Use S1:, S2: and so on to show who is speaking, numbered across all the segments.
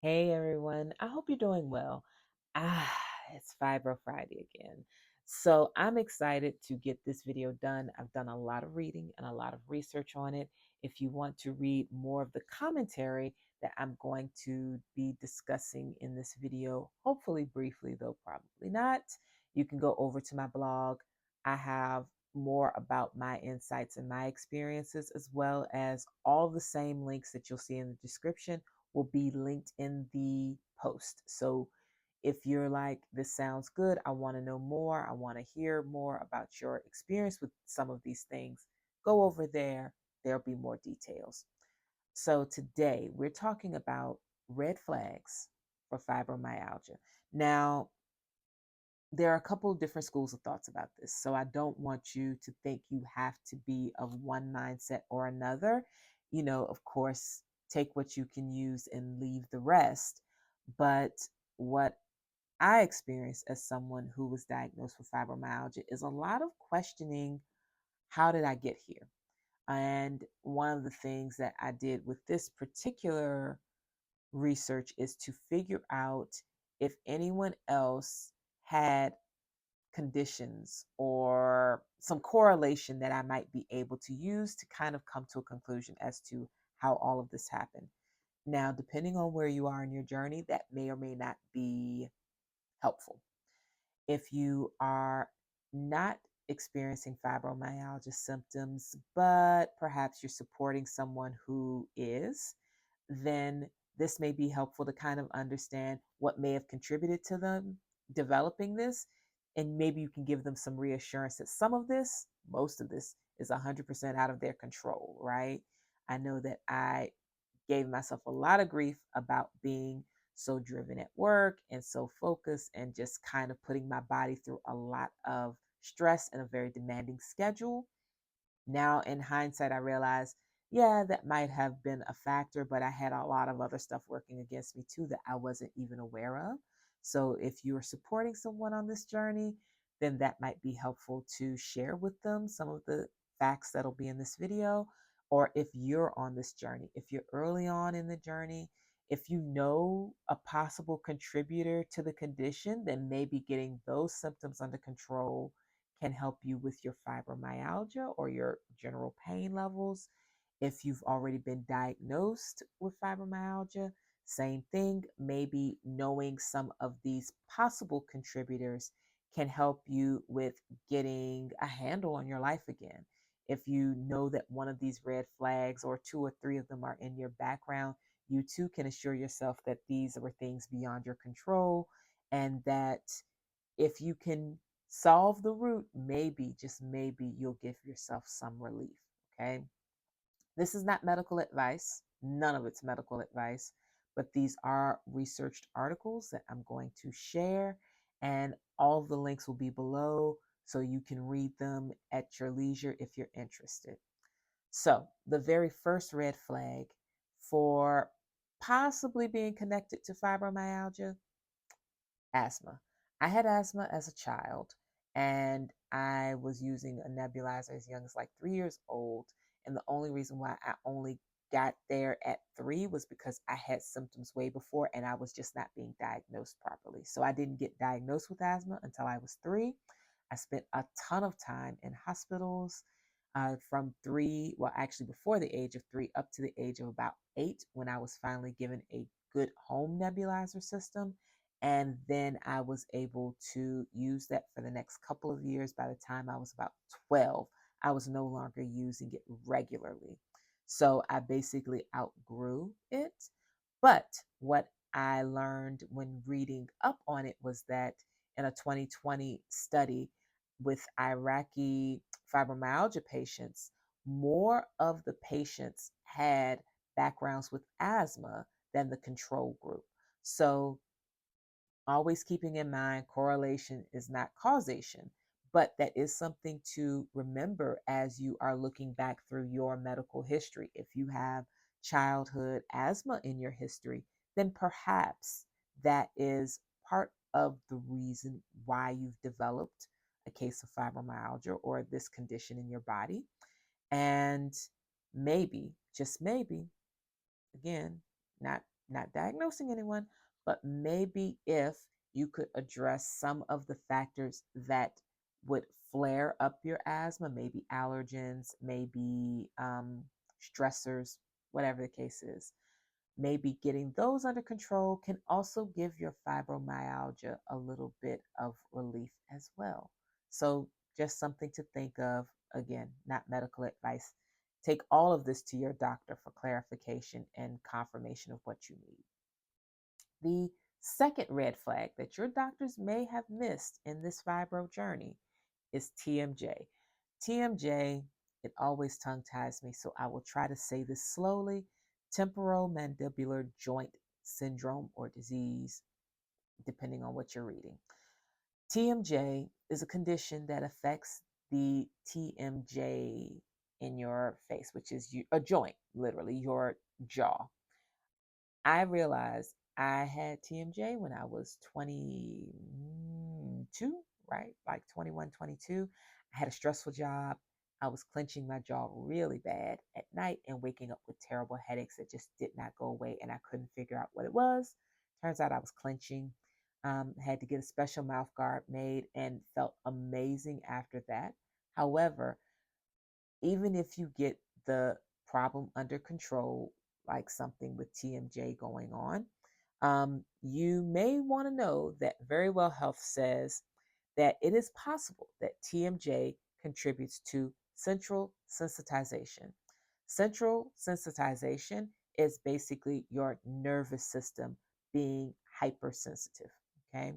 S1: Hey everyone, I hope you're doing well. Ah, it's Fibro Friday again. So I'm excited to get this video done. I've done a lot of reading and a lot of research on it. If you want to read more of the commentary that I'm going to be discussing in this video, hopefully briefly, though probably not, you can go over to my blog. I have more about my insights and my experiences, as well as all the same links that you'll see in the description will be linked in the post. So if you're like, this sounds good, I want to know more, I want to hear more about your experience with some of these things, go over there. There'll be more details. So today we're talking about red flags for fibromyalgia. Now, there are a couple of different schools of thoughts about this. So I don't want you to think you have to be of one mindset or another. Of course, take what you can use and leave the rest. But what I experienced as someone who was diagnosed with fibromyalgia is a lot of questioning, how did I get here? And one of the things that I did with this particular research is to figure out if anyone else had conditions or some correlation that I might be able to use to kind of come to a conclusion as to how all of this happened. Now, depending on where you are in your journey, that may or may not be helpful. If you are not experiencing fibromyalgia symptoms, but perhaps you're supporting someone who is, then this may be helpful to kind of understand what may have contributed to them developing this. And maybe you can give them some reassurance that some of this, most of this, is 100% out of their control, right? I know that I gave myself a lot of grief about being so driven at work and so focused and just kind of putting my body through a lot of stress and a very demanding schedule. Now, in hindsight, I realize, yeah, that might have been a factor, but I had a lot of other stuff working against me too that I wasn't even aware of. So, if you are supporting someone on this journey, then that might be helpful to share with them some of the facts that'll be in this video. Or if you're on this journey, if you're early on in the journey, if you know a possible contributor to the condition, then maybe getting those symptoms under control can help you with your fibromyalgia or your general pain levels. If you've already been diagnosed with fibromyalgia, same thing. Maybe knowing some of these possible contributors can help you with getting a handle on your life again. If you know that one of these red flags or two or three of them are in your background, you too can assure yourself that these were things beyond your control and that if you can solve the root, maybe, just maybe, you'll give yourself some relief. Okay. This is not medical advice. None of it's medical advice, but these are researched articles that I'm going to share, and all of the links will be below so you can read them at your leisure if you're interested. So, the very first red flag for possibly being connected to fibromyalgia: asthma. I had asthma as a child, and I was using a nebulizer as young as like 3 years old. And the only reason why I only got there at 3 was because I had symptoms way before and I was just not being diagnosed properly. So I didn't get diagnosed with asthma until I was 3. I spent a ton of time in hospitals from 3, well, actually before the age of 3 up to the age of about 8 when I was finally given a good home nebulizer system. And then I was able to use that for the next couple of years. By the time I was about 12, I was no longer using it regularly. So I basically outgrew it. But what I learned when reading up on it was that in a 2020 study with Iraqi fibromyalgia patients, more of the patients had backgrounds with asthma than the control group. So always keeping in mind correlation is not causation, but that is something to remember as you are looking back through your medical history. If you have childhood asthma in your history, then perhaps that is part of the reason why you've developed a case of fibromyalgia or this condition in your body. And maybe, just maybe, again, not not diagnosing anyone, but maybe if you could address some of the factors that would flare up your asthma, maybe allergens, maybe stressors, whatever the case is. Maybe getting those under control can also give your fibromyalgia a little bit of relief as well. So, just something to think of. Again, not medical advice. Take all of this to your doctor for clarification and confirmation of what you need. The second red flag that your doctors may have missed in this fibro journey is TMJ. TMJ, it always tongue ties me, so I will try to say this slowly. Temporomandibular joint syndrome or disease, depending on what you're reading. TMJ is a condition that affects the TMJ in your face, which is a joint, literally your jaw. I realized I had TMJ when I was 22, right? Like 21, 22. I had a stressful job. I was clenching my jaw really bad at night and waking up with terrible headaches that just did not go away, and I couldn't figure out what it was. Turns out I was clenching. Had to get a special mouth guard made and felt amazing after that. However, even if you get the problem under control, like something with TMJ going on, you may want to know that Very Well Health says that it is possible that TMJ contributes to central sensitization. Central sensitization is basically your nervous system being hypersensitive. Okay.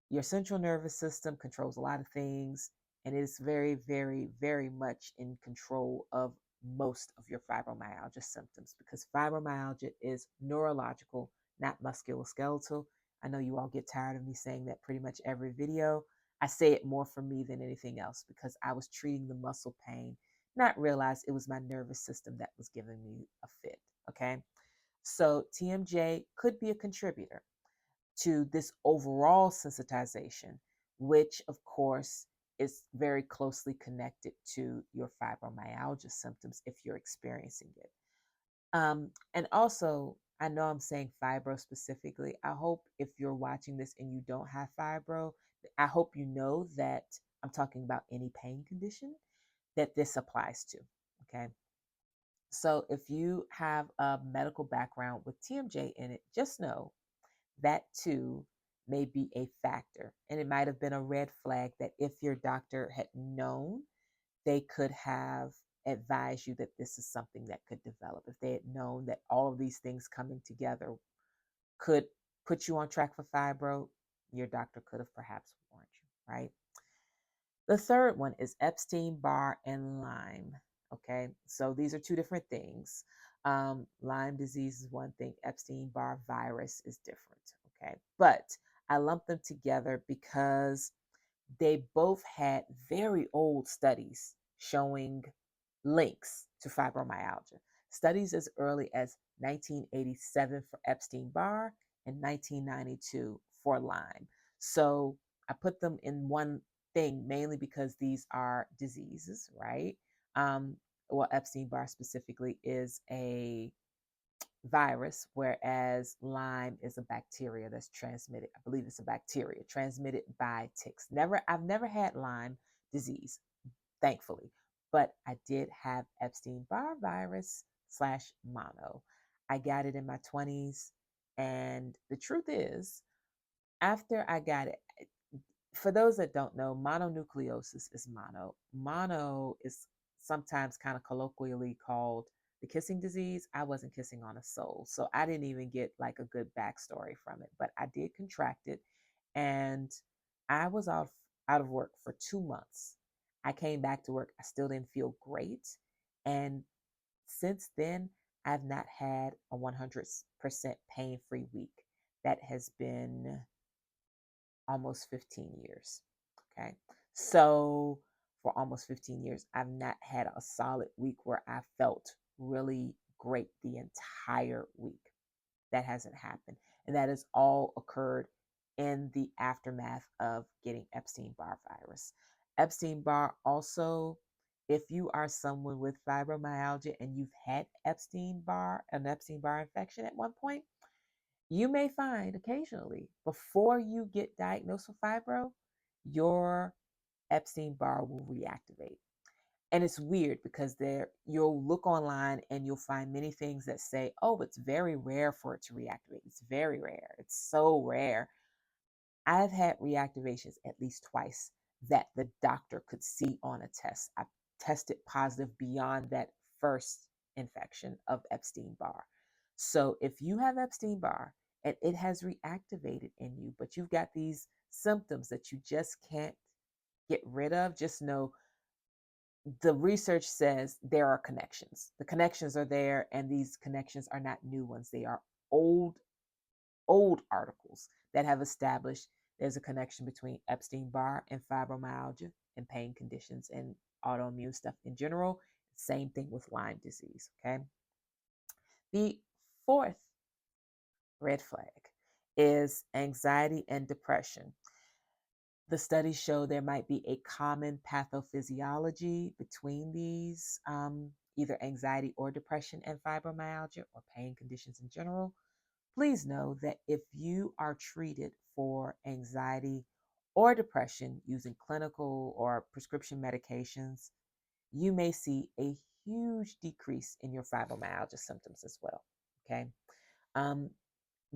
S1: Your central nervous system controls a lot of things, and it is very, very, very much in control of most of your fibromyalgia symptoms because fibromyalgia is neurological, not musculoskeletal. I know you all get tired of me saying that pretty much every video. I say it more for me than anything else because I was treating the muscle pain, not realize it was my nervous system that was giving me a fit. Okay. So TMJ could be a contributor to this overall sensitization, which of course is very closely connected to your fibromyalgia symptoms if you're experiencing it. And also, I know I'm saying fibro specifically. I hope if you're watching this and you don't have fibro, I hope you know that I'm talking about any pain condition that this applies to. Okay. So if you have a medical background with TMJ in it, just know that too may be a factor. And it might have been a red flag that if your doctor had known, they could have advised you that this is something that could develop. If they had known that all of these things coming together could put you on track for fibro, your doctor could have perhaps warned you, right? The third one is Epstein-Barr and Lyme. Okay, so these are two different things. Lyme disease is one thing, Epstein-Barr virus is different. Okay, but I lump them together because they both had very old studies showing links to fibromyalgia. Studies as early as 1987 for Epstein-Barr and 1992 for Lyme. So I put them in one thing mainly because these are diseases, right? Well, Epstein-Barr specifically is a virus, whereas Lyme is a bacteria that's transmitted. I believe it's a bacteria transmitted by ticks. I've never had Lyme disease, thankfully, but I did have Epstein-Barr virus slash mono. I got it in my 20s, and the truth is, after I got it, for those that don't know, mononucleosis is mono. Mono is sometimes kind of colloquially called the kissing disease. I wasn't kissing on a soul, so I didn't even get like a good backstory from it, but I did contract it, and I was out of work for 2 months. I came back to work. I still didn't feel great, and since then, I've not had a 100% pain-free week. That has been almost 15 years. Okay. So for almost 15 years, I've not had a solid week where I felt really great the entire week. That hasn't happened. And that has all occurred in the aftermath of getting Epstein-Barr virus. Epstein-Barr also, if you are someone with fibromyalgia and you've had an Epstein-Barr infection at one point, you may find occasionally before you get diagnosed with fibro, your Epstein-Barr will reactivate. And it's weird because you'll look online and you'll find many things that say, oh, it's very rare for it to reactivate. It's very rare. It's so rare. I've had reactivations at least twice that the doctor could see on a test. I tested positive beyond that first infection of Epstein-Barr. So if you have Epstein-Barr and it has reactivated in you, but you've got these symptoms that you just can't get rid of, just know the research says there are connections. The connections are there, and these connections are not new ones. They are old articles that have established there's a connection between Epstein-Barr and fibromyalgia and pain conditions and autoimmune stuff in general. Same thing with Lyme disease. Okay. The fourth red flag is anxiety and depression. The studies show there might be a common pathophysiology between these, either anxiety or depression and fibromyalgia or pain conditions in general. Please know that if you are treated for anxiety or depression using clinical or prescription medications, you may see a huge decrease in your fibromyalgia symptoms as well. Okay. Um,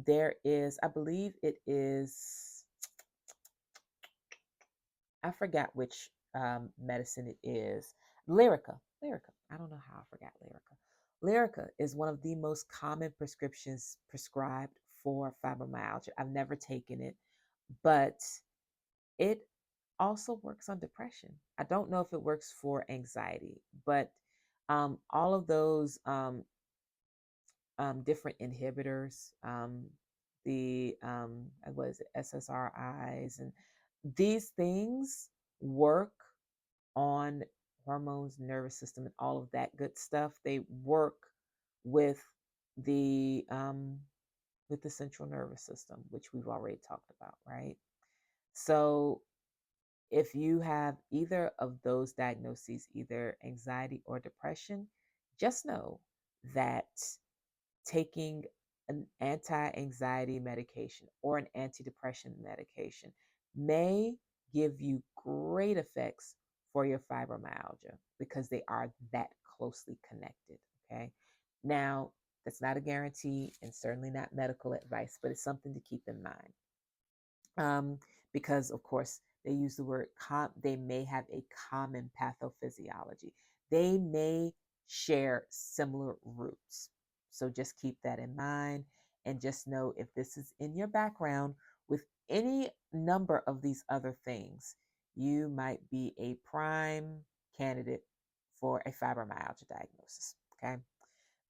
S1: there is, I believe it is, I forgot which medicine it is. Lyrica. Lyrica. I don't know how I forgot Lyrica. Lyrica is one of the most common prescriptions prescribed for fibromyalgia. I've never taken it, but it also works on depression. I don't know if it works for anxiety, but all of those different inhibitors, the what is it, SSRIs, and these things work on hormones, nervous system, and all of that good stuff. They work with the um, with the central nervous system, which we've already talked about, right? So if you have either of those diagnoses, either anxiety or depression, just know that taking an anti-anxiety medication or an antidepressant medication may give you great effects for your fibromyalgia because they are that closely connected. Okay. Now, that's not a guarantee and certainly not medical advice, but it's something to keep in mind. Because of course they use the word they may have a common pathophysiology. They may share similar roots. So just keep that in mind and just know if this is in your background with any number of these other things, you might be a prime candidate for a fibromyalgia diagnosis. Okay.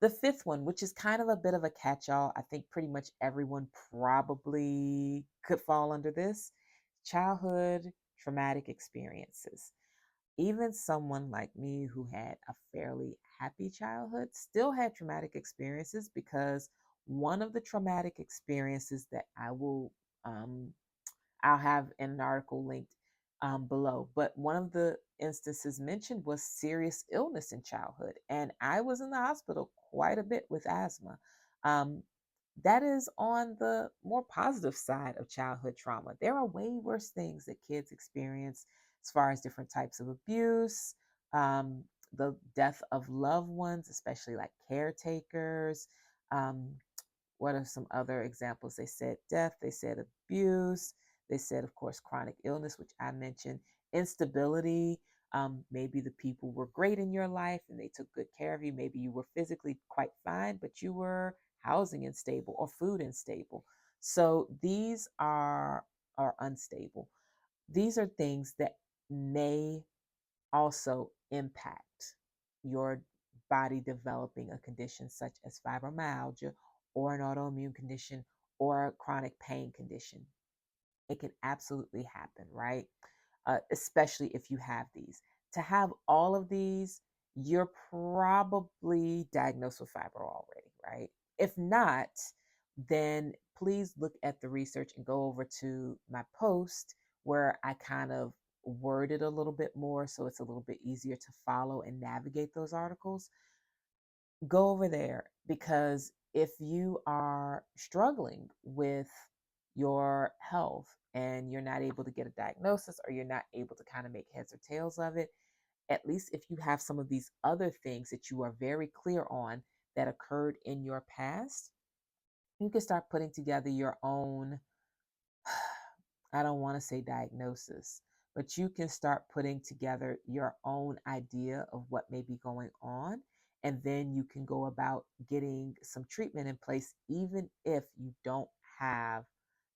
S1: The fifth one, which is kind of a bit of a catch all, I think pretty much everyone probably could fall under this: childhood traumatic experiences. Even someone like me who had a fairly happy childhood still had traumatic experiences because one of the traumatic experiences that I'll have an article linked below. But one of the instances mentioned was serious illness in childhood. And I was in the hospital quite a bit with asthma. Um, that is on the more positive side of childhood trauma. There are way worse things that kids experience as far as different types of abuse, um, the death of loved ones, especially like caretakers. Um, what are some other examples? They said death, they said abuse, they said, of course, chronic illness, which I mentioned, instability. Maybe the people were great in your life and they took good care of you. Maybe you were physically quite fine, but you were housing unstable or food unstable. So these are unstable. These are things that may also impact your body developing a condition such as fibromyalgia or an autoimmune condition or a chronic pain condition. It can absolutely happen, right? Especially if you have these. To have all of these, you're probably diagnosed with fibro already, right? If not, then please look at the research and go over to my post where I kind of word it a little bit more so it's a little bit easier to follow and navigate those articles. Go over there because if you are struggling with your health and you're not able to get a diagnosis, or you're not able to kind of make heads or tails of it, at least if you have some of these other things that you are very clear on that occurred in your past, you can start putting together your own, I don't want to say diagnosis, but you can start putting together your own idea of what may be going on. And then you can go about getting some treatment in place, even if you don't have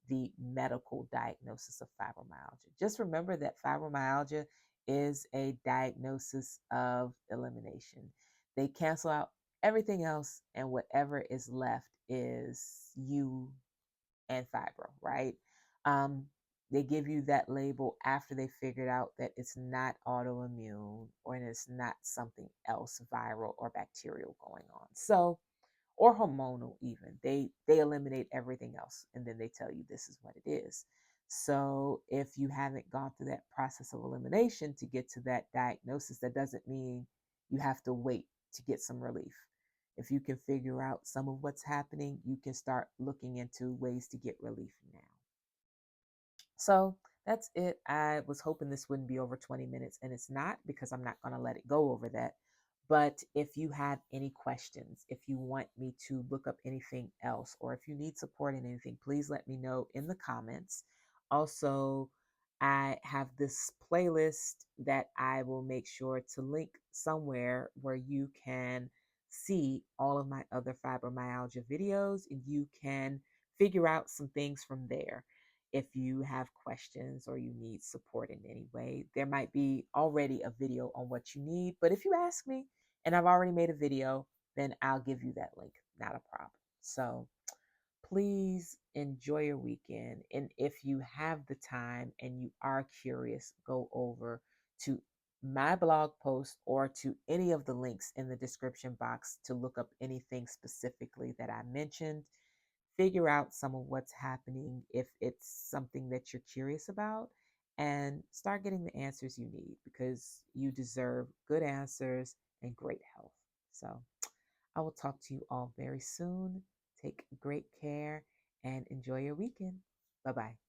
S1: the medical diagnosis of fibromyalgia. Just remember that fibromyalgia is a diagnosis of elimination. They cancel out everything else, and whatever is left is you and fibro, right? Um, they give you that label after they figured out that it's not autoimmune, or it's not something else viral or bacterial going on. So, or hormonal even. They eliminate everything else and then they tell you this is what it is. So if you haven't gone through that process of elimination to get to that diagnosis, that doesn't mean you have to wait to get some relief. If you can figure out some of what's happening, you can start looking into ways to get relief now. So that's it. I was hoping this wouldn't be over 20 minutes, and it's not, because I'm not going to let it go over that. But if you have any questions, if you want me to look up anything else, or if you need support in anything, please let me know in the comments. Also, I have this playlist that I will make sure to link somewhere where you can see all of my other fibromyalgia videos, and you can figure out some things from there. If you have questions or you need support in any way, there might be already a video on what you need. But if you ask me and I've already made a video, then I'll give you that link. Not a problem. So please enjoy your weekend. And if you have the time and you are curious, go over to my blog post or to any of the links in the description box to look up anything specifically that I mentioned. Figure out some of what's happening if it's something that you're curious about, and start getting the answers you need, because you deserve good answers and great health. So I will talk to you all very soon. Take great care and enjoy your weekend. Bye bye.